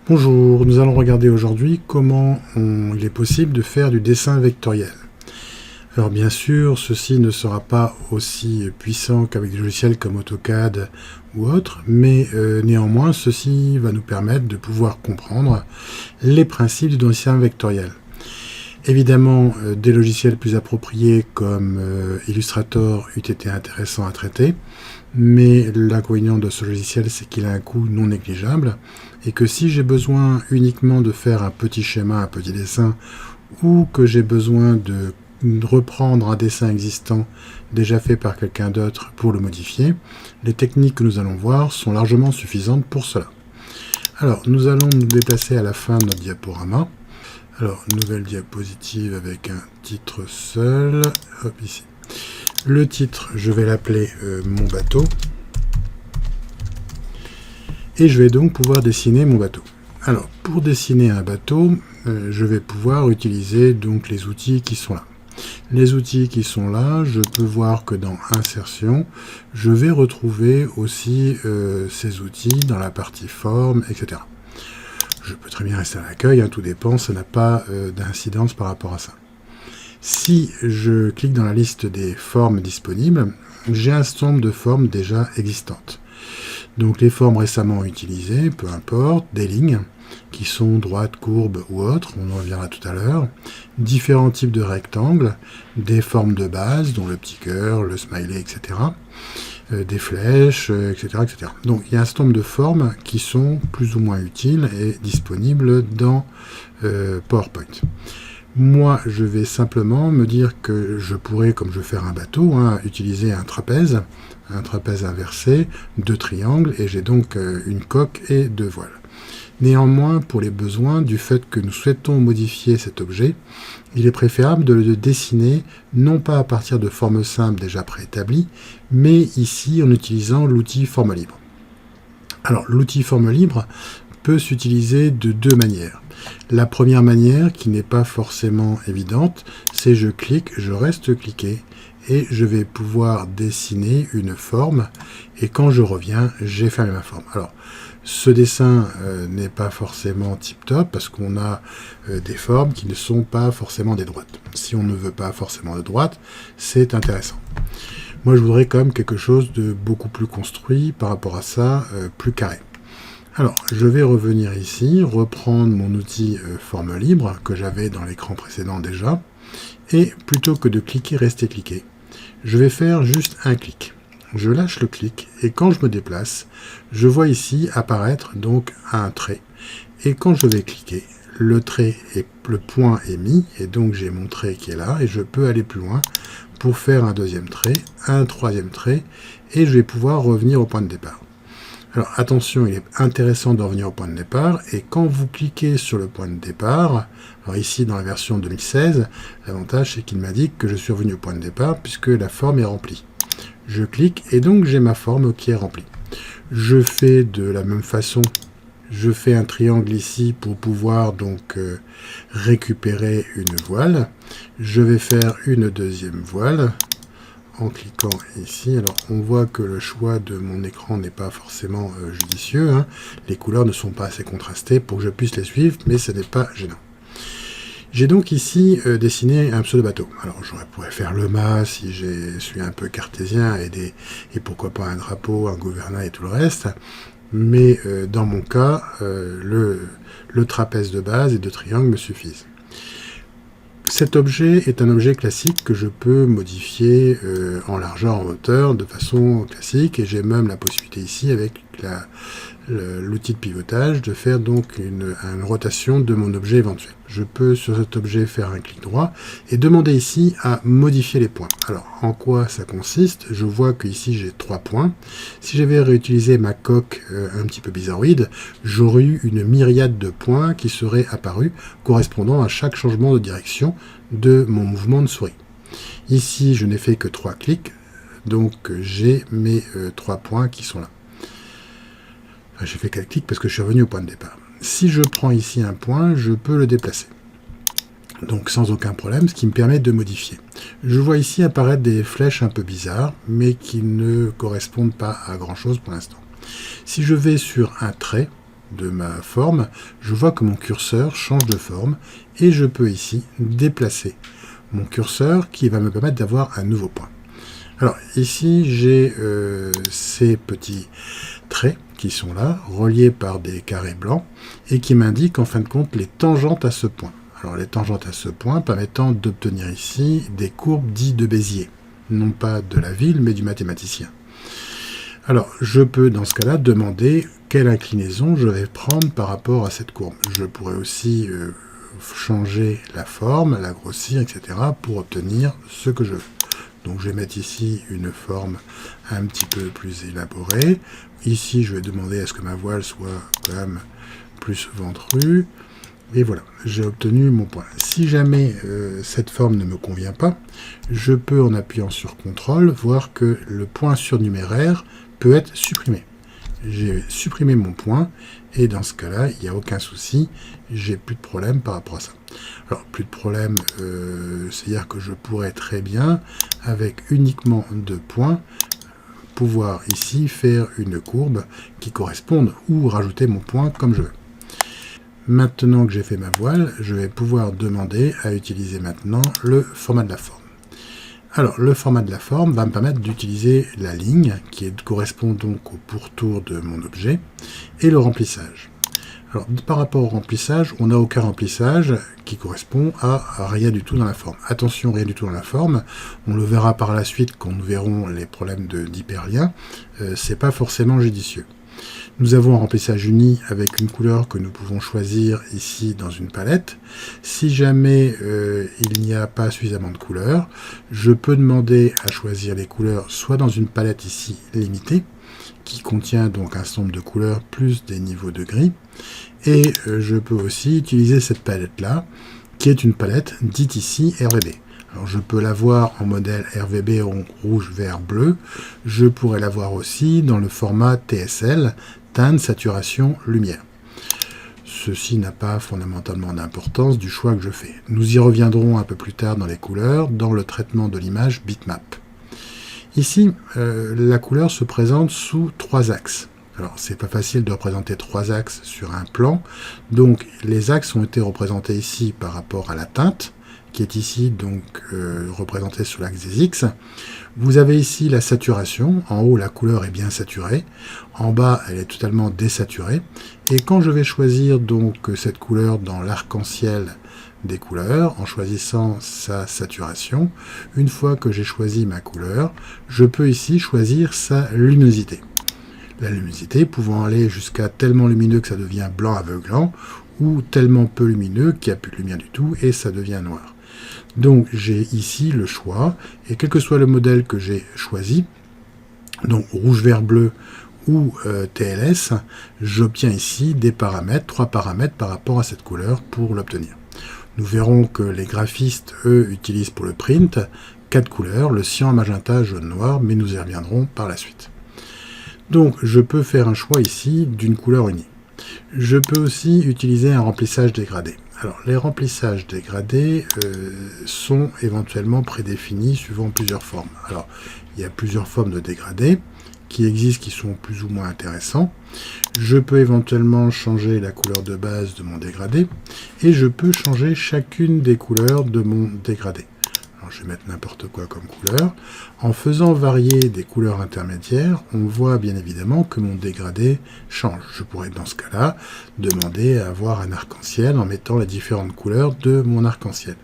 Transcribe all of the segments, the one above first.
Bonjour, nous allons regarder aujourd'hui comment il est possible de faire du dessin vectoriel. Alors bien sûr, ceci ne sera pas aussi puissant qu'avec des logiciels comme AutoCAD ou autres, mais néanmoins, ceci va nous permettre de pouvoir comprendre les principes du dessin vectoriel. Évidemment, des logiciels plus appropriés comme Illustrator eût été intéressant à traiter, mais l'inconvénient de ce logiciel, c'est qu'il a un coût non négligeable, et que si j'ai besoin uniquement de faire un petit schéma, un petit dessin, ou que j'ai besoin de reprendre un dessin existant déjà fait par quelqu'un d'autre pour le modifier, les techniques que nous allons voir sont largement suffisantes pour cela. Alors, nous allons nous déplacer à la fin de notre diaporama. Alors, nouvelle diapositive avec un titre seul. Hop, ici. Le titre, je vais l'appeler mon bateau. Et je vais donc pouvoir dessiner mon bateau. Alors, pour dessiner un bateau, je vais pouvoir utiliser donc les outils qui sont là. Les outils qui sont là, je peux voir que dans Insertion, je vais retrouver aussi ces outils dans la partie Forme, etc. Je peux très bien rester à l'accueil, tout dépend, ça n'a pas d'incidence par rapport à ça. Si je clique dans la liste des formes disponibles, j'ai un certain nombre de formes déjà existantes. Donc les formes récemment utilisées, peu importe, des lignes qui sont droites, courbes ou autres, on en reviendra tout à l'heure, différents types de rectangles, des formes de base, dont le petit cœur, le smiley, etc., des flèches, etc., etc. Donc il y a un certain nombre de formes qui sont plus ou moins utiles et disponibles dans PowerPoint. Moi, je vais simplement me dire que je pourrais, comme je vais faire un bateau, utiliser un trapèze inversé, deux triangles, et j'ai donc une coque et deux voiles. Néanmoins, pour les besoins du fait que nous souhaitons modifier cet objet, il est préférable de le dessiner non pas à partir de formes simples déjà préétablies, mais ici en utilisant l'outil Forme libre. Alors, l'outil Forme libre peut s'utiliser de deux manières. La première manière, qui n'est pas forcément évidente, c'est je clique, je reste cliqué, et je vais pouvoir dessiner une forme, et quand je reviens, j'ai fermé ma forme. Alors, ce dessin n'est pas forcément tip-top, parce qu'on a des formes qui ne sont pas forcément des droites. Si on ne veut pas forcément de droite, c'est intéressant. Moi, je voudrais quand même quelque chose de beaucoup plus construit par rapport à ça, plus carré. Alors, je vais revenir ici, reprendre mon outil Forme libre, que j'avais dans l'écran précédent déjà, et plutôt que de cliquer, rester cliqué, je vais faire juste un clic. Je lâche le clic, et quand je me déplace, je vois ici apparaître donc un trait. Et quand je vais cliquer, le point est mis, et donc j'ai mon trait qui est là, et je peux aller plus loin pour faire un deuxième trait, un troisième trait, et je vais pouvoir revenir au point de départ. Alors attention, il est intéressant de revenir au point de départ, et quand vous cliquez sur le point de départ, alors ici dans la version 2016, l'avantage c'est qu'il m'indique que je suis revenu au point de départ puisque la forme est remplie. Je clique et donc j'ai ma forme qui est remplie. Je fais de la même façon, je fais un triangle ici pour pouvoir donc récupérer une voile. Je vais faire une deuxième voile en cliquant ici. Alors on voit que le choix de mon écran n'est pas forcément judicieux. Les couleurs ne sont pas assez contrastées pour que je puisse les suivre, mais ce n'est pas gênant. J'ai donc ici dessiné un pseudo-bateau. Alors j'aurais pourrais faire le mât si je suis un peu cartésien et pourquoi pas un drapeau, un gouvernail et tout le reste. Mais dans mon cas, le trapèze de base et deux triangles me suffisent. Cet objet est un objet classique que je peux modifier en largeur, en hauteur, de façon classique, et j'ai même la possibilité ici, avec l'outil de pivotage, de faire donc une rotation de mon objet éventuel. Je peux sur cet objet faire un clic droit et demander ici à modifier les points. Alors, en quoi ça consiste? Je vois que ici j'ai 3 points. Si j'avais réutilisé ma coque un petit peu bizarroïde, j'aurais eu une myriade de points qui seraient apparus, correspondant à chaque changement de direction de mon mouvement de souris. Ici, je n'ai fait que 3 clics, donc j'ai mes 3 points qui sont là. Enfin, j'ai fait 4 clics parce que je suis revenu au point de départ. Si je prends ici un point, je peux le déplacer. Donc sans aucun problème, ce qui me permet de modifier. Je vois ici apparaître des flèches un peu bizarres, mais qui ne correspondent pas à grand chose pour l'instant. Si je vais sur un trait, de ma forme, je vois que mon curseur change de forme et je peux ici déplacer mon curseur qui va me permettre d'avoir un nouveau point. Alors ici j'ai ces petits traits qui sont là, reliés par des carrés blancs et qui m'indiquent en fin de compte les tangentes à ce point. Alors les tangentes à ce point permettant d'obtenir ici des courbes dites de Bézier, non pas de la ville mais du mathématicien. Alors, je peux dans ce cas-là demander quelle inclinaison je vais prendre par rapport à cette courbe. Je pourrais aussi changer la forme, la grossir, etc. pour obtenir ce que je veux. Donc, je vais mettre ici une forme un petit peu plus élaborée. Ici, je vais demander à ce que ma voile soit quand même plus ventrue. Et voilà, j'ai obtenu mon point. Si jamais cette forme ne me convient pas, je peux, en appuyant sur CTRL, voir que le point surnuméraire peut être supprimé. J'ai supprimé mon point, et dans ce cas-là, il n'y a aucun souci, j'ai plus de problème par rapport à ça. Alors, plus de problème, c'est-à-dire que je pourrais très bien, avec uniquement 2 points, pouvoir ici faire une courbe qui corresponde, ou rajouter mon point comme je veux. Maintenant que j'ai fait ma voile, je vais pouvoir demander à utiliser maintenant le format de la forme. Alors, le format de la forme va me permettre d'utiliser la ligne, qui correspond donc au pourtour de mon objet, et le remplissage. Alors, par rapport au remplissage, on n'a aucun remplissage qui correspond à rien du tout dans la forme. Attention, rien du tout dans la forme, on le verra par la suite quand nous verrons les problèmes d'hyperlien, c'est pas forcément judicieux. Nous avons un remplissage uni avec une couleur que nous pouvons choisir ici dans une palette. Si jamais il n'y a pas suffisamment de couleurs, je peux demander à choisir les couleurs soit dans une palette ici limitée, qui contient donc un certain nombre de couleurs plus des niveaux de gris, et je peux aussi utiliser cette palette-là, qui est une palette dite ici RVB. Alors je peux l'avoir en modèle RVB en rouge, vert, bleu. Je pourrais l'avoir aussi dans le format TSL, teinte, saturation, lumière. Ceci n'a pas fondamentalement d'importance du choix que je fais. Nous y reviendrons un peu plus tard dans les couleurs, dans le traitement de l'image bitmap. Ici, la couleur se présente sous 3 axes. Alors, c'est pas facile de représenter 3 axes sur un plan. Donc, les axes ont été représentés ici par rapport à la teinte, qui est ici donc représentée sur l'axe des X. Vous avez ici la saturation. En haut, la couleur est bien saturée. En bas, elle est totalement désaturée. Et quand je vais choisir donc cette couleur dans l'arc-en-ciel des couleurs, en choisissant sa saturation, une fois que j'ai choisi ma couleur, je peux ici choisir sa luminosité. La luminosité pouvant aller jusqu'à tellement lumineux que ça devient blanc aveuglant, ou tellement peu lumineux qu'il n'y a plus de lumière du tout et ça devient noir. Donc j'ai ici le choix, et quel que soit le modèle que j'ai choisi, donc rouge, vert, bleu ou TLS, j'obtiens ici des paramètres, 3 paramètres par rapport à cette couleur pour l'obtenir. Nous verrons que les graphistes, eux, utilisent pour le print 4 couleurs, le cyan, magenta, jaune, noir, mais nous y reviendrons par la suite. Donc je peux faire un choix ici d'une couleur unie. Je peux aussi utiliser un remplissage dégradé. Alors, les remplissages dégradés sont éventuellement prédéfinis suivant plusieurs formes. Alors, il y a plusieurs formes de dégradés qui existent, qui sont plus ou moins intéressants. Je peux éventuellement changer la couleur de base de mon dégradé et je peux changer chacune des couleurs de mon dégradé. Alors, je vais mettre n'importe quoi comme couleur. En faisant varier des couleurs intermédiaires, on voit bien évidemment que mon dégradé change. Je pourrais dans ce cas-là demander à avoir un arc-en-ciel en mettant les différentes couleurs de mon arc-en-ciel.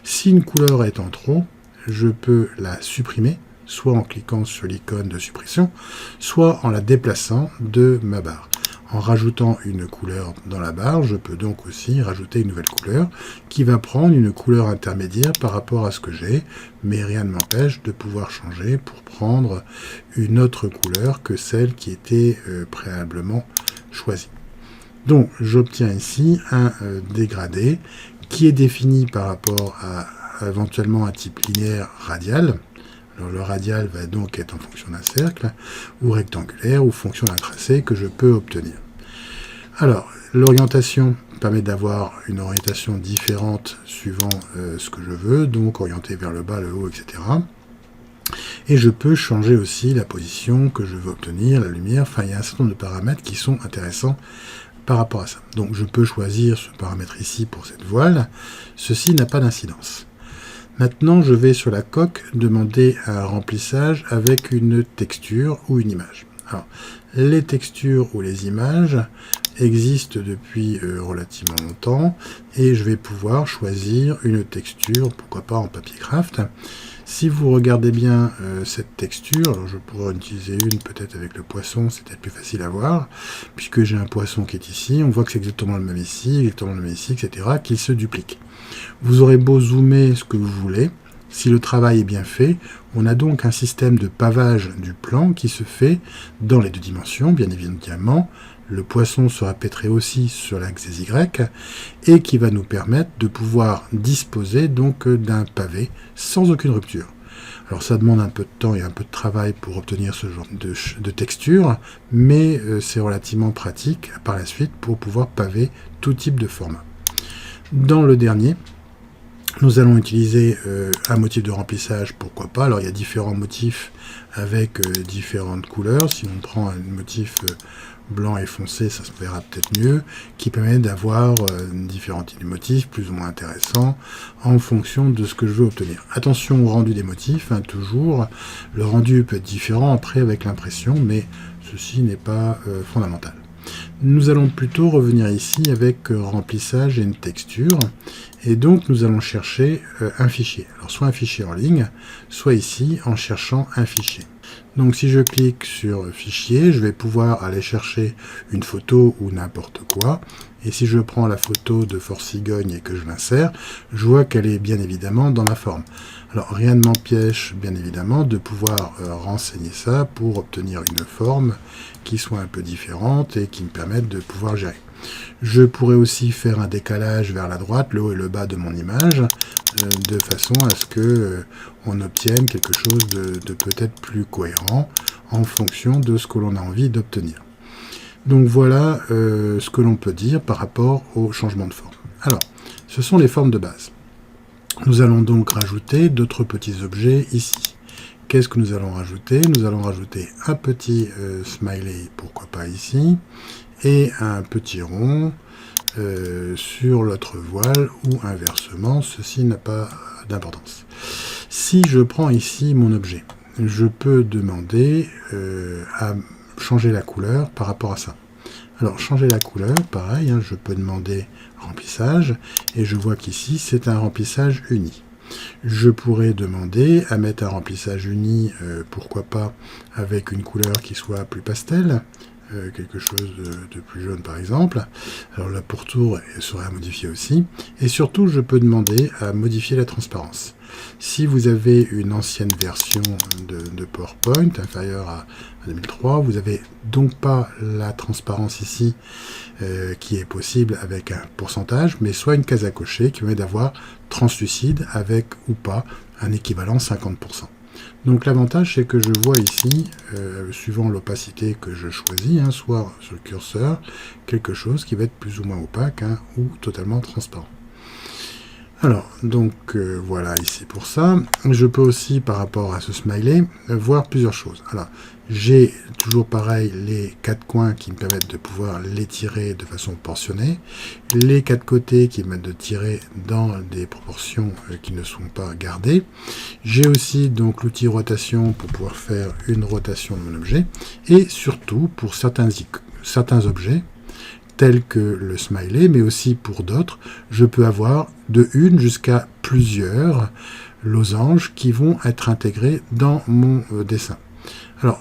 Si une couleur est en trop, je peux la supprimer, soit en cliquant sur l'icône de suppression, soit en la déplaçant de ma barre. En rajoutant une couleur dans la barre, je peux donc aussi rajouter une nouvelle couleur qui va prendre une couleur intermédiaire par rapport à ce que j'ai, mais rien ne m'empêche de pouvoir changer pour prendre une autre couleur que celle qui était préalablement choisie. Donc j'obtiens ici un dégradé qui est défini par rapport à éventuellement un type linéaire radial. Alors le radial va donc être en fonction d'un cercle, ou rectangulaire, ou fonction d'un tracé que je peux obtenir. Alors, l'orientation permet d'avoir une orientation différente suivant ce que je veux, donc orienté vers le bas, le haut, etc. Et je peux changer aussi la position que je veux obtenir, la lumière, enfin il y a un certain nombre de paramètres qui sont intéressants par rapport à ça. Donc je peux choisir ce paramètre ici pour cette voile. Ceci n'a pas d'incidence. Maintenant, je vais sur la coque demander un remplissage avec une texture ou une image. Alors, les textures ou les images existent depuis relativement longtemps et je vais pouvoir choisir une texture, pourquoi pas en papier craft. Si vous regardez bien cette texture, alors je pourrais en utiliser une peut-être avec le poisson, c'est peut-être plus facile à voir, puisque j'ai un poisson qui est ici, on voit que c'est exactement le même ici, exactement le même ici, etc., qu'il se duplique. Vous aurez beau zoomer ce que vous voulez, si le travail est bien fait, on a donc un système de pavage du plan qui se fait dans les deux dimensions, bien évidemment. Le poisson sera pétré aussi sur l'axe des Y et qui va nous permettre de pouvoir disposer donc d'un pavé sans aucune rupture. Alors ça demande un peu de temps et un peu de travail pour obtenir ce genre de texture, mais c'est relativement pratique par la suite pour pouvoir paver tout type de format. Dans le dernier, nous allons utiliser un motif de remplissage, pourquoi pas. Alors il y a différents motifs avec différentes couleurs. Si on prend un motif blanc et foncé, ça se verra peut-être mieux, qui permet d'avoir différents types de motifs, plus ou moins intéressants, en fonction de ce que je veux obtenir. Attention au rendu des motifs, toujours. Le rendu peut être différent après avec l'impression, mais ceci n'est pas fondamental. Nous allons plutôt revenir ici avec remplissage et une texture. Et donc nous allons chercher un fichier. Alors soit un fichier en ligne, soit ici en cherchant un fichier. Donc si je clique sur fichier, je vais pouvoir aller chercher une photo ou n'importe quoi. Et si je prends la photo de Fort Cigogne et que je l'insère, je vois qu'elle est bien évidemment dans ma forme. Alors rien ne m'empêche bien évidemment de pouvoir renseigner ça pour obtenir une forme qui soit un peu différente et qui me permette de pouvoir gérer. Je pourrais aussi faire un décalage vers la droite, le haut et le bas de mon image, de façon à ce que on obtienne quelque chose de peut-être plus cohérent en fonction de ce que l'on a envie d'obtenir. Donc voilà ce que l'on peut dire par rapport au changement de forme. Alors, ce sont les formes de base. Nous allons donc rajouter d'autres petits objets ici. Qu'est-ce que nous allons rajouter? Nous allons rajouter un petit smiley, pourquoi pas ici, et un petit rond sur l'autre voile, ou inversement, ceci n'a pas d'importance. Si je prends ici mon objet, je peux demander à changer la couleur par rapport à ça. Alors changer la couleur, pareil, je peux demander remplissage, et je vois qu'ici c'est un remplissage uni. Je pourrais demander à mettre un remplissage uni, pourquoi pas avec une couleur qui soit plus pastel, quelque chose de plus jaune par exemple. Alors la pourtour serait à modifier aussi. Et surtout, je peux demander à modifier la transparence. Si vous avez une ancienne version de PowerPoint inférieure à 2003, vous n'avez donc pas la transparence ici qui est possible avec un pourcentage, mais soit une case à cocher qui permet d'avoir translucide avec ou pas un équivalent 50%. Donc l'avantage, c'est que je vois ici, suivant l'opacité que je choisis, soit sur le curseur, quelque chose qui va être plus ou moins opaque ou totalement transparent. Alors, donc voilà ici pour ça. Je peux aussi, par rapport à ce smiley, voir plusieurs choses. Alors, j'ai toujours pareil les quatre coins qui me permettent de pouvoir les tirer de façon portionnée, les quatre côtés qui me permettent de tirer dans des proportions qui ne sont pas gardées. J'ai aussi donc l'outil rotation pour pouvoir faire une rotation de mon objet, et surtout pour certains objets, tels que le smiley, mais aussi pour d'autres, je peux avoir de une jusqu'à plusieurs losanges qui vont être intégrés dans mon dessin. Alors,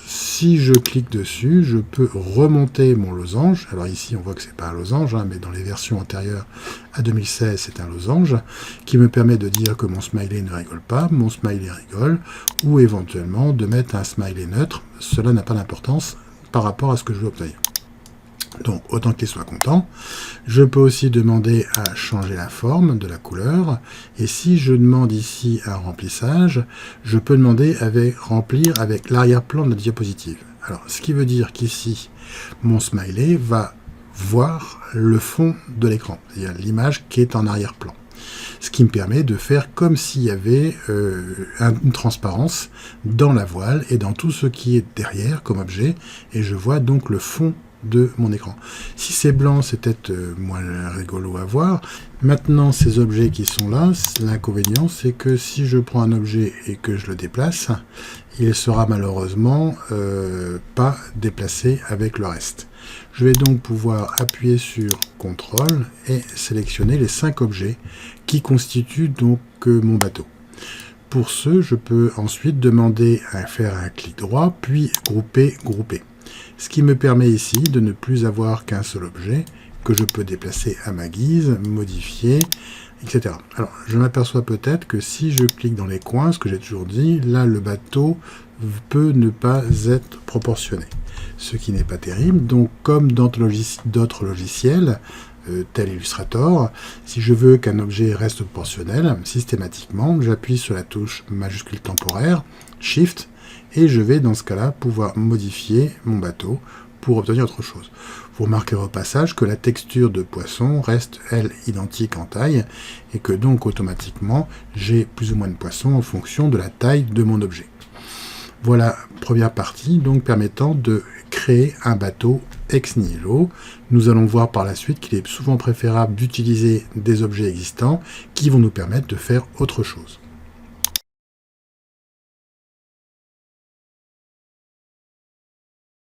si je clique dessus, je peux remonter mon losange. Alors ici, on voit que c'est pas un losange, mais dans les versions antérieures à 2016, c'est un losange, qui me permet de dire que mon smiley ne rigole pas, mon smiley rigole, ou éventuellement de mettre un smiley neutre. Cela n'a pas d'importance par rapport à ce que je veux obtenir. Donc, autant qu'il soit content. Je peux aussi demander à changer la forme de la couleur. Et si je demande ici un remplissage, je peux demander remplir avec l'arrière-plan de la diapositive. Alors, ce qui veut dire qu'ici, mon smiley va voir le fond de l'écran, c'est-à-dire l'image qui est en arrière-plan. Ce qui me permet de faire comme s'il y avait une transparence dans la voile et dans tout ce qui est derrière comme objet. Et je vois donc le fond de mon écran. Si c'est blanc, c'est peut-être moins rigolo à voir. Maintenant, ces objets qui sont là, l'inconvénient, c'est que si je prends un objet et que je le déplace, il sera malheureusement pas déplacé avec le reste. Je vais donc pouvoir appuyer sur CTRL et sélectionner les 5 objets qui constituent donc mon bateau. Pour ce, je peux ensuite demander à faire un clic droit, puis grouper, grouper. Ce qui me permet ici de ne plus avoir qu'un seul objet que je peux déplacer à ma guise, modifier, etc. Alors, je m'aperçois peut-être que si je clique dans les coins, ce que j'ai toujours dit, là, le bateau peut ne pas être proportionné. Ce qui n'est pas terrible. Donc, comme dans d'autres logiciels, tel Illustrator, si je veux qu'un objet reste proportionnel, systématiquement, j'appuie sur la touche majuscule temporaire, Shift, et je vais dans ce cas-là pouvoir modifier mon bateau pour obtenir autre chose. Vous remarquerez au passage que la texture de poisson reste, elle, identique en taille, et que donc automatiquement, j'ai plus ou moins de poissons en fonction de la taille de mon objet. Voilà, première partie, donc permettant de créer un bateau ex nihilo. Nous allons voir par la suite qu'il est souvent préférable d'utiliser des objets existants qui vont nous permettre de faire autre chose.